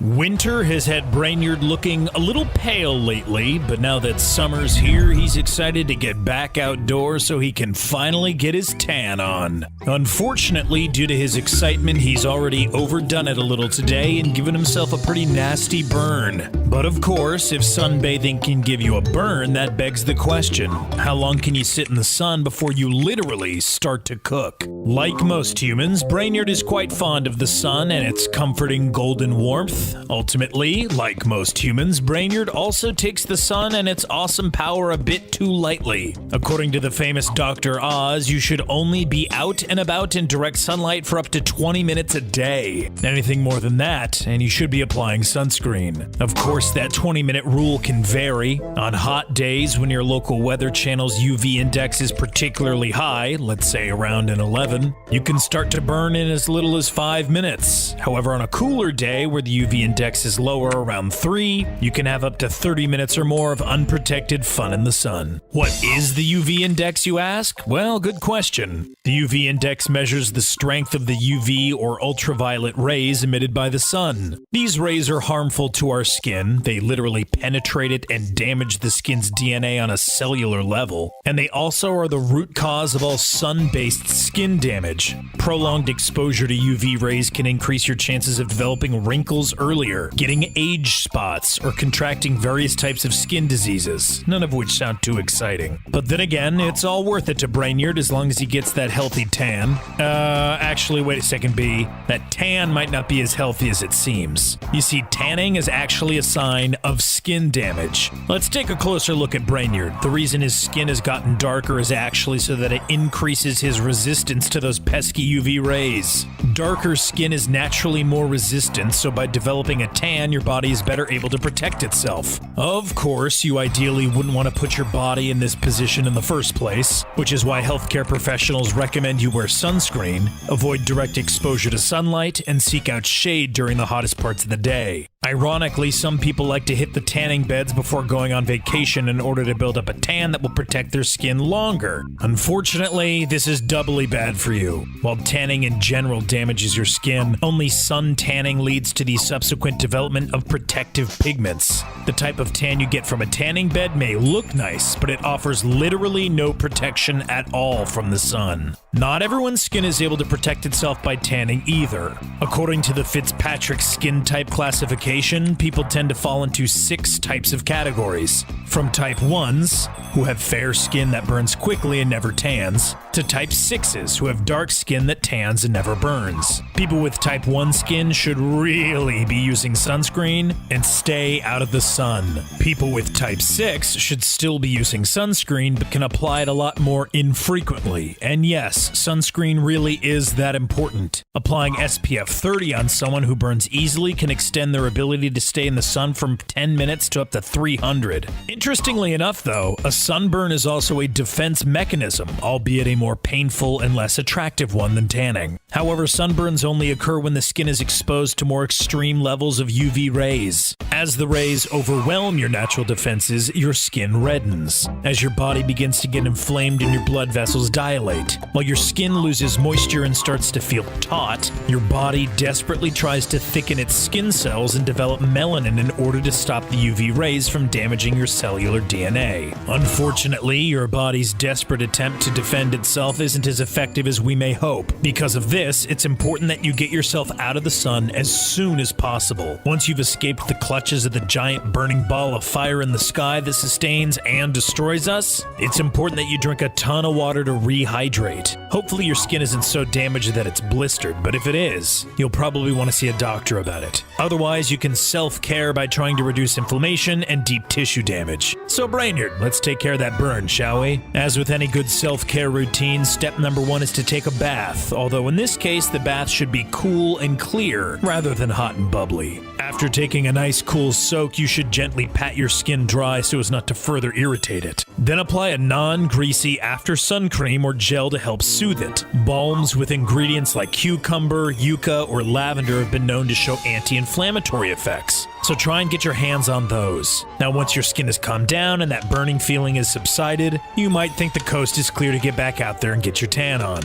Winter has had Brainerd looking a little pale lately, but now that summer's here, he's excited to get back outdoors so he can finally get his tan on. Unfortunately, due to his excitement, he's already overdone it a little today and given himself a pretty nasty burn. But of course, if sunbathing can give you a burn, that begs the question, how long can you sit in the sun before you literally start to cook? Like most humans, Brainerd is quite fond of the sun and its comforting golden warmth. Ultimately, like most humans, Brainerd also takes the sun and its awesome power a bit too lightly. According to the famous Dr. Oz, you should only be out and about in direct sunlight for up to 20 minutes a day. Anything more than that, and you should be applying sunscreen. Of course, that 20-minute rule can vary. On hot days, when your local weather channel's UV index is particularly high, let's say around an 11, you can start to burn in as little as 5 minutes. However, on a cooler day where the UV index is lower, around 3, you can have up to 30 minutes or more of unprotected fun in the sun. What is the UV index, you ask? Well, good question. The UV index measures the strength of the UV or ultraviolet rays emitted by the sun. These rays are harmful to our skin. They literally penetrate it and damage the skin's DNA on a cellular level. And they also are the root cause of all sun-based skin damage. Prolonged exposure to UV rays can increase your chances of developing wrinkles earlier, getting age spots, or contracting various types of skin diseases, none of which sound too exciting. But then again, it's all worth it to Brainerd as long as he gets that healthy tan. Actually, wait a second, B. That tan might not be as healthy as it seems. You see, tanning is actually a sign of skin damage. Let's take a closer look at Brainerd. The reason his skin has gotten darker is actually so that it increases his resistance to those pesky UV rays. Darker skin is naturally more resistant, so by developing a tan, your body is better able to protect itself. Of course, you ideally wouldn't want to put your body in this position in the first place, which is why healthcare professionals recommend you wear sunscreen, avoid direct exposure to sunlight, and seek out shade during the hottest parts of the day. Ironically, some people like to hit the tanning beds before going on vacation in order to build up a tan that will protect their skin longer. Unfortunately, this is doubly bad for you. While tanning in general damages your skin, only sun tanning leads to the subsequent development of protective pigments. The type of tan you get from a tanning bed may look nice, but it offers literally no protection at all from the sun. Not everyone's skin is able to protect itself by tanning either. According to the Fitzpatrick skin type classification, people tend to fall into 6 types of categories. From type 1s, who have fair skin that burns quickly and never tans, to type 6s, who have dark skin that tans and never burns. People with type 1 skin should really be using sunscreen and stay out of the sun. People with type 6 should still be using sunscreen but can apply it a lot more infrequently. And yes, sunscreen really is that important. Applying SPF 30 on someone who burns easily can extend their ability to stay in the sun from 10 minutes to up to 300. Interestingly enough, though, a sunburn is also a defense mechanism, albeit a more painful and less attractive one than tanning. However, sunburns only occur when the skin is exposed to more extreme levels of UV rays. As the rays overwhelm your natural defenses, your skin reddens. As your body begins to get inflamed and your blood vessels dilate. While your skin loses moisture and starts to feel taut, your body desperately tries to thicken its skin cells and develop melanin in order to stop the UV rays from damaging your cellular DNA. Unfortunately, your body's desperate attempt to defend itself isn't as effective as we may hope. Because of this, it's important that you get yourself out of the sun as soon as possible. Once you've escaped the clutches of the giant burning ball of fire in the sky that sustains and destroys us, it's important that you drink a ton of water to rehydrate. Hopefully your skin isn't so damaged that it's blistered, but if it is, you'll probably want to see a doctor about it. Otherwise, you can self-care by trying to reduce inflammation and deep tissue damage. So Brainerd, let's take care of that burn, shall we? As with any good self-care routine, step number 1 is to take a bath, although in this case, the bath should be cool and clear, rather than hot and bubbly. After taking a nice cool soak, you should gently pat your skin dry so as not to further irritate it. Then apply a non-greasy after sun cream or gel to help soothe it. Balms with ingredients like cucumber, yucca, or lavender have been known to show anti-inflammatory effects, so try and get your hands on those. Now, once your skin has calmed down and that burning feeling has subsided, you might think the coast is clear to get back out there and get your tan on.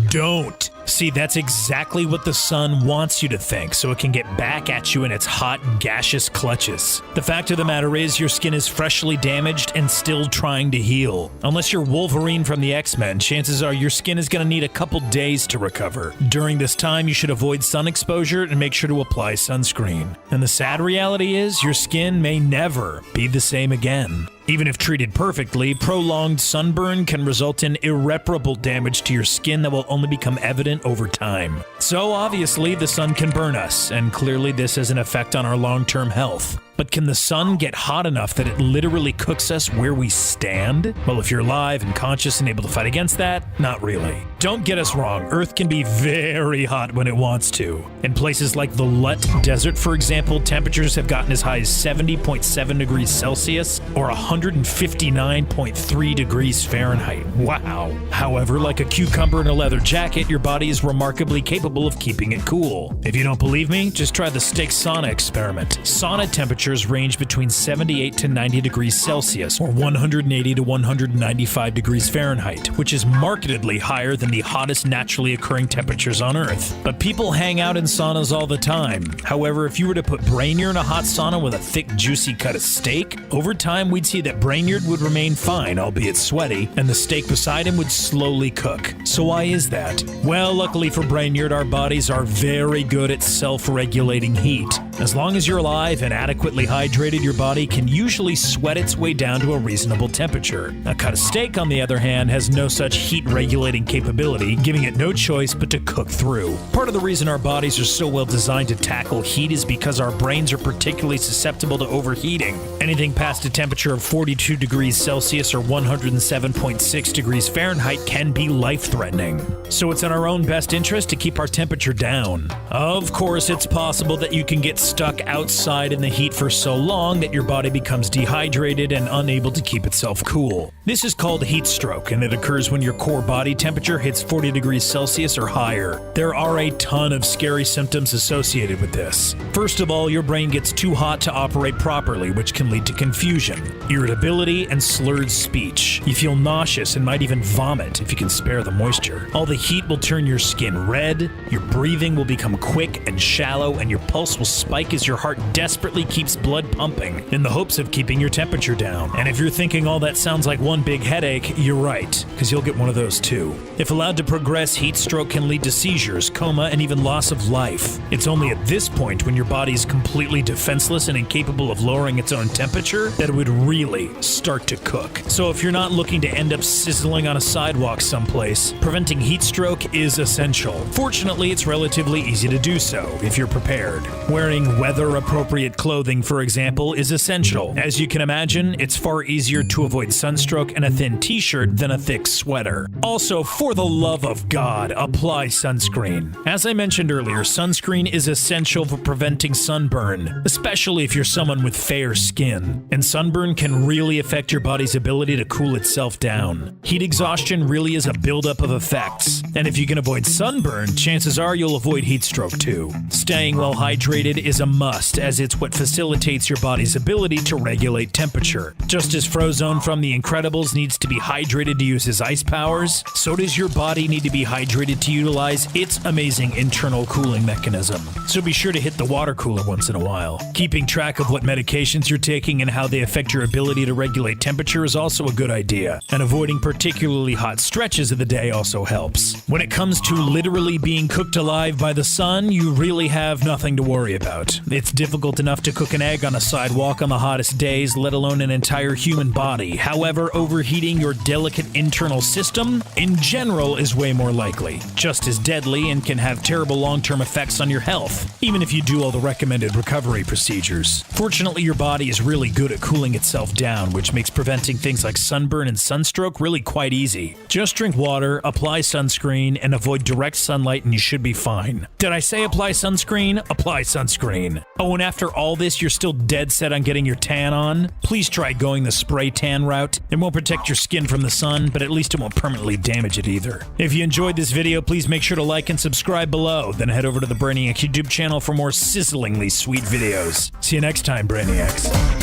Don't See, that's exactly what the sun wants you to think, so it can get back at you in its hot, gaseous clutches. The fact of the matter is, your skin is freshly damaged and still trying to heal. Unless you're Wolverine from the X-Men, chances are your skin is going to need a couple days to recover. During this time, you should avoid sun exposure and make sure to apply sunscreen. And the sad reality is, your skin may never be the same again. Even if treated perfectly, prolonged sunburn can result in irreparable damage to your skin that will only become evident over time. So obviously, the sun can burn us, and clearly this has an effect on our long-term health. But can the sun get hot enough that it literally cooks us where we stand? Well, if you're alive and conscious and able to fight against that, not really. Don't get us wrong, Earth can be very hot when it wants to. In places like the Lut Desert, for example, temperatures have gotten as high as 70.7 degrees Celsius or 159.3 degrees Fahrenheit. Wow. However, like a cucumber in a leather jacket, your body is remarkably capable of keeping it cool. If you don't believe me, just try the steak sauna experiment. Sauna temperatures range between 78 to 90 degrees Celsius or 180 to 195 degrees Fahrenheit, which is markedly higher than the hottest naturally occurring temperatures on Earth. But people hang out in saunas all the time. However, if you were to put Brainiard in a hot sauna with a thick, juicy cut of steak, over time we'd see that Brainiard would remain fine, albeit sweaty, and the steak beside him would slowly cook. So why is that? Well, luckily for Brainiard, our bodies are very good at self-regulating heat. As long as you're alive and adequately hydrated, your body can usually sweat its way down to a reasonable temperature. A cut of steak, on the other hand, has no such heat-regulating capability, giving it no choice but to cook through. Part of the reason our bodies are so well designed to tackle heat is because our brains are particularly susceptible to overheating. Anything past a temperature of 42 degrees Celsius or 107.6 degrees Fahrenheit can be life-threatening. So it's in our own best interest to keep our temperature down. Of course, it's possible that you can get stuck outside in the heat for so long that your body becomes dehydrated and unable to keep itself cool. This is called heat stroke, and it occurs when your core body temperature hits 40 degrees Celsius or higher. There are a ton of scary symptoms associated with this. First of all, your brain gets too hot to operate properly, which can lead to confusion, irritability, and slurred speech. You feel nauseous and might even vomit if you can spare the moisture. All the heat will turn your skin red, your breathing will become quick and shallow, and your pulse will spike as your heart desperately keeps blood pumping in the hopes of keeping your temperature down. And if you're thinking all that sounds like one big headache, you're right, because you'll get one of those too. If allowed to progress, heat stroke can lead to seizures, coma, and even loss of life. It's only at this point, when your body is completely defenseless and incapable of lowering its own temperature, that it would really start to cook. So if you're not looking to end up sizzling on a sidewalk someplace, preventing heat stroke is essential. Fortunately, it's relatively easy to do so if you're prepared. Wearing weather-appropriate clothing, for example, is essential. As you can imagine, it's far easier to avoid sunstroke in a thin t-shirt than a thick sweater. Also, for the love of God, apply sunscreen. As I mentioned earlier, sunscreen is essential for preventing sunburn, especially if you're someone with fair skin. And sunburn can really affect your body's ability to cool itself down. Heat exhaustion really is a buildup of effects, and if you can avoid sunburn, chances are you'll avoid heat stroke too. Staying well hydrated is a must, as it's what facilitates your body's ability to regulate temperature. Just as Frozone from The Incredibles needs to be hydrated to use his ice powers, so does your body need to be hydrated to utilize its amazing internal cooling mechanism. So be sure to hit the water cooler once in a while. Keeping track of what medications you're taking and how they affect your ability to regulate temperature is also a good idea, and avoiding particularly hot stretches of the day also helps. When it comes to literally being cooked alive by the sun, you really have nothing to worry about. It's difficult enough to cook an egg on a sidewalk on the hottest days, let alone an entire human body. However, overheating your delicate internal system, in general, is way more likely, just as deadly, and can have terrible long-term effects on your health, even if you do all the recommended recovery procedures. Fortunately, your body is really good at cooling itself down, which makes preventing things like sunburn and sunstroke really quite easy. Just drink water, apply sunscreen, and avoid direct sunlight, and you should be fine. Did I say apply sunscreen? Apply sunscreen. Oh, and after all this, you're still dead set on getting your tan on? Please try going the spray tan route. It won't protect your skin from the sun, but at least it won't permanently damage it either. If you enjoyed this video, please make sure to like and subscribe below, then head over to the Brainiac YouTube channel for more sizzlingly sweet videos. See you next time, Brainiacs.